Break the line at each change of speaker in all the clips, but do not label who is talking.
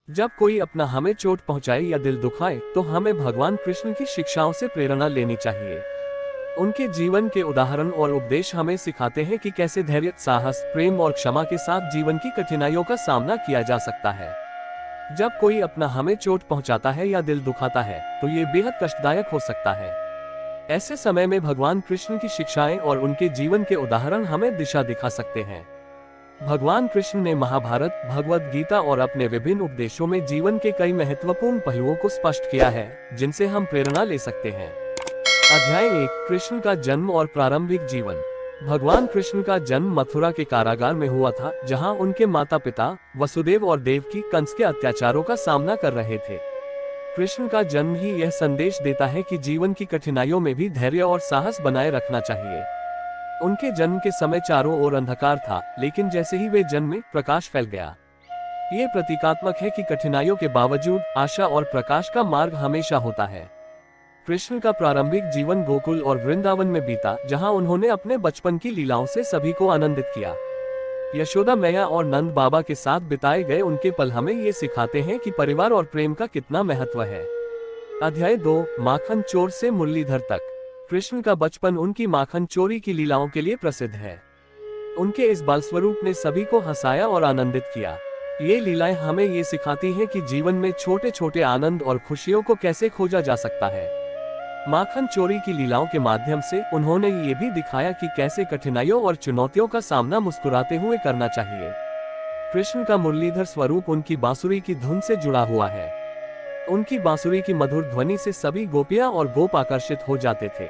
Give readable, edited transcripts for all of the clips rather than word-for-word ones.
जब कोई अपना हमें चोट पहुंचाए या दिल दुखाए तो हमें भगवान कृष्ण की शिक्षाओं से प्रेरणा लेनी चाहिए। उनके जीवन के उदाहरण और उपदेश हमें सिखाते हैं कि कैसे धैर्य, साहस, प्रेम और क्षमा के साथ जीवन की कठिनाइयों का सामना किया जा सकता है। जब कोई अपना हमें चोट पहुंचाता है या दिल दुखाता है तो ये बेहद कष्टदायक हो सकता है। ऐसे समय में भगवान कृष्ण की शिक्षाएं और उनके जीवन के उदाहरण हमें दिशा दिखा सकते हैं। भगवान कृष्ण ने महाभारत, भगवद गीता और अपने विभिन्न उपदेशों में जीवन के कई महत्वपूर्ण पहलुओं को स्पष्ट किया है, जिनसे हम प्रेरणा ले सकते हैं। अध्याय 1, कृष्ण का जन्म और प्रारंभिक जीवन। भगवान कृष्ण का जन्म मथुरा के कारागार में हुआ था, जहां उनके माता पिता वसुदेव और देवकी कंस के अत्याचारों का सामना कर रहे थे। कृष्ण का जन्म ही यह संदेश देता है कि जीवन की कठिनाइयों में भी धैर्य और साहस बनाए रखना चाहिए। उनके जन्म के समय चारों ओर अंधकार था, लेकिन जैसे ही वे जन्मे, प्रकाश फैल गया। ये प्रतीकात्मक है कि कठिनाइयों के बावजूद आशा और प्रकाश का मार्ग हमेशा होता है। कृष्ण का प्रारंभिक जीवन गोकुल और वृंदावन में बीता, जहां उन्होंने अपने बचपन की लीलाओं से सभी को आनंदित किया। यशोदा मैया और नंद बाबा के साथ बिताए गए उनके पल हमें ये सिखाते हैं कि परिवार और प्रेम का कितना महत्व है। अध्याय 2, माखन चोर से मुरलीधर तक। कृष्ण का बचपन उनकी माखन चोरी की लीलाओं के लिए प्रसिद्ध है। उनके इस बाल स्वरूप ने सभी को हंसाया और आनंदित किया। ये लीलाएं हमें ये सिखाती हैं कि जीवन में छोटे छोटे आनंद और खुशियों को कैसे खोजा जा सकता है। माखन चोरी की लीलाओं के माध्यम से उन्होंने ये भी दिखाया कि कैसे कठिनाइयों और चुनौतियों का सामना मुस्कुराते हुए करना चाहिए। कृष्ण का मुरलीधर स्वरूप उनकी बांसुरी की धुन से जुड़ा हुआ है। उनकी बांसुरी की मधुर ध्वनि से सभी गोपियां और गोप आकर्षित हो जाते थे।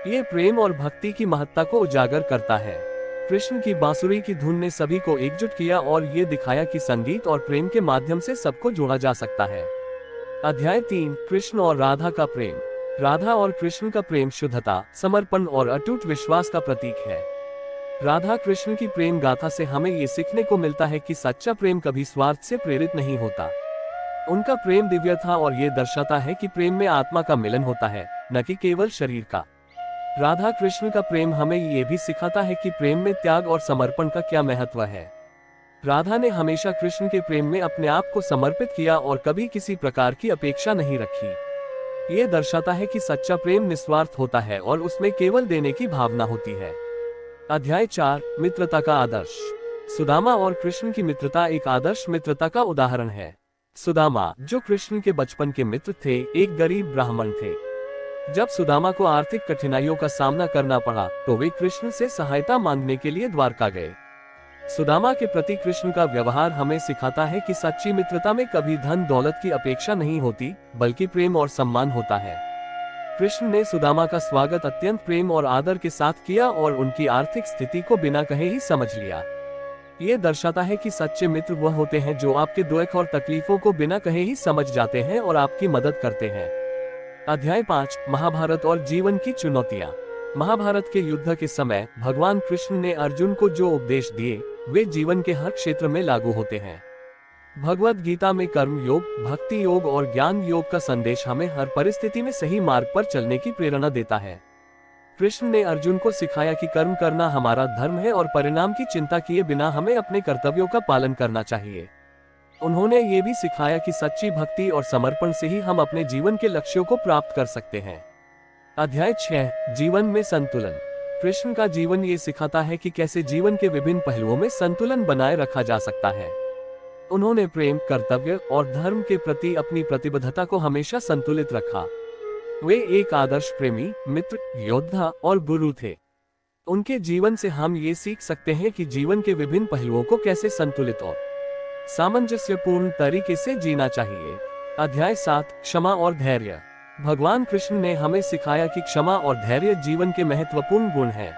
ये प्रेम और भक्ति की महत्ता को उजागर करता है। कृष्ण की बांसुरी की धुन ने सभी को एकजुट किया और ये दिखाया कि संगीत और प्रेम के माध्यम से सबको जोड़ा जा सकता है। अध्याय 3, कृष्ण और राधा का प्रेम। राधा और कृष्ण का प्रेम शुद्धता, समर्पण और अटूट विश्वास का प्रतीक है। राधा कृष्ण की प्रेम गाथा से हमें ये सीखने को मिलता है कि सच्चा प्रेम कभी स्वार्थ से प्रेरित नहीं होता। उनका प्रेम दिव्य था और ये दर्शाता है कि प्रेम में आत्मा का मिलन होता है, न कि केवल शरीर का। राधा कृष्ण का प्रेम हमें ये भी सिखाता है कि प्रेम में त्याग और समर्पण का क्या महत्व है। राधा ने हमेशा कृष्ण के प्रेम में अपने आप को समर्पित किया और कभी किसी प्रकार की अपेक्षा नहीं रखी। ये दर्शाता है कि सच्चा प्रेम निस्वार्थ होता है और उसमें केवल देने की भावना होती है। अध्याय 4, मित्रता का आदर्श। सुदामा और कृष्ण की मित्रता एक आदर्श मित्रता का उदाहरण है। सुदामा, जो कृष्ण के बचपन के मित्र थे, एक गरीब ब्राह्मण थे। जब सुदामा को आर्थिक कठिनाइयों का सामना करना पड़ा तो वे कृष्ण से सहायता मांगने के लिए द्वारका गए। सुदामा के प्रति कृष्ण का व्यवहार हमें सिखाता है कि सच्ची मित्रता में कभी धन दौलत की अपेक्षा नहीं होती, बल्कि प्रेम और सम्मान होता है। कृष्ण ने सुदामा का स्वागत अत्यंत प्रेम और आदर के साथ किया और उनकी आर्थिक स्थिति को बिना कहे ही समझ लिया। ये दर्शाता है कि सच्चे मित्र वह होते हैं जो आपके दुख और तकलीफों को बिना कहे ही समझ जाते हैं और आपकी मदद करते हैं। अध्याय 5, महाभारत और जीवन की चुनौतियां। महाभारत के युद्ध के समय भगवान कृष्ण ने अर्जुन को जो उपदेश दिए, वे जीवन के हर क्षेत्र में लागू होते हैं। भगवद गीता में कर्म योग, भक्ति योग और ज्ञान योग का संदेश हमें हर परिस्थिति में सही मार्ग पर चलने की प्रेरणा देता है। कृष्ण ने अर्जुन को सिखाया कि कर्म करना हमारा धर्म है और परिणाम की चिंता किए बिना हमें अपने कर्तव्यों का पालन करना चाहिए। उन्होंने ये भी सिखाया कि सच्ची भक्ति और समर्पण से ही हम अपने जीवन के लक्ष्यों को प्राप्त कर सकते हैं। अध्याय 6, जीवन में संतुलन। कृष्ण का जीवन ये सिखाता है कि कैसे जीवन के विभिन्न पहलुओं में संतुलन बनाए रखा जा सकता है। उन्होंने प्रेम, कर्तव्य और धर्म के प्रति अपनी प्रतिबद्धता को हमेशा संतुलित रखा। वे एक आदर्श प्रेमी, मित्र, योद्धा और गुरु थे। उनके जीवन से हम ये सीख सकते हैं कि जीवन के विभिन्न पहलुओं को कैसे संतुलित और सामंजस्यपूर्ण तरीके से जीना चाहिए। अध्याय 7, क्षमा और धैर्य। भगवान कृष्ण ने हमें सिखाया कि क्षमा और धैर्य जीवन के महत्वपूर्ण गुण हैं।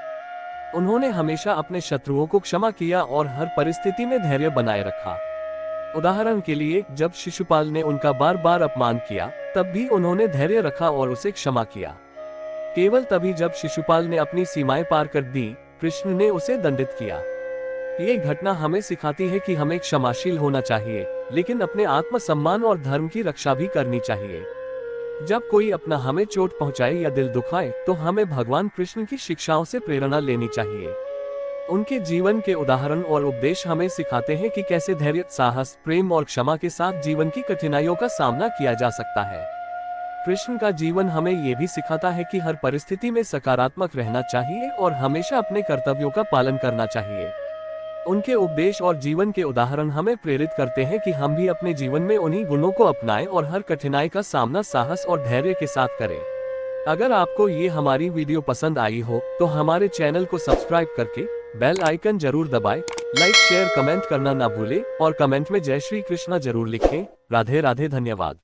उन्होंने हमेशा अपने शत्रुओं को क्षमा किया और हर परिस्थिति में धैर्य बनाए रखा। उदाहरण के लिए, जब शिशुपाल ने उनका बार बार अपमान किया, तब भी उन्होंने धैर्य रखा और उसे क्षमा किया। केवल तभी जब शिशुपाल ने अपनी सीमाएं पार कर दी, कृष्ण ने उसे दंडित किया। ये घटना हमें सिखाती है कि हमें क्षमाशील होना चाहिए, लेकिन अपने आत्मसम्मान और धर्म की रक्षा भी करनी चाहिए। जब कोई अपना हमें चोट पहुंचाए या दिल दुखाए तो हमें भगवान कृष्ण की शिक्षाओं से प्रेरणा लेनी चाहिए। उनके जीवन के उदाहरण और उपदेश हमें सिखाते हैं कि कैसे धैर्य, साहस, प्रेम और क्षमा के साथ जीवन की कठिनाइयों का सामना किया जा सकता है। कृष्ण का जीवन हमें ये भी सिखाता है कि हर परिस्थिति में सकारात्मक रहना चाहिए और हमेशा अपने कर्तव्यों का पालन करना चाहिए। उनके उपदेश और जीवन के उदाहरण हमें प्रेरित करते हैं कि हम भी अपने जीवन में उन्हीं गुणों को अपनाएं और हर कठिनाई का सामना साहस और धैर्य के साथ करें। अगर आपको ये हमारी वीडियो पसंद आई हो तो हमारे चैनल को सब्सक्राइब करके बेल आइकन जरूर दबाएं, लाइक शेयर कमेंट करना ना भूलें और कमेंट में जय श्री कृष्णा जरूर लिखें। राधे राधे, धन्यवाद।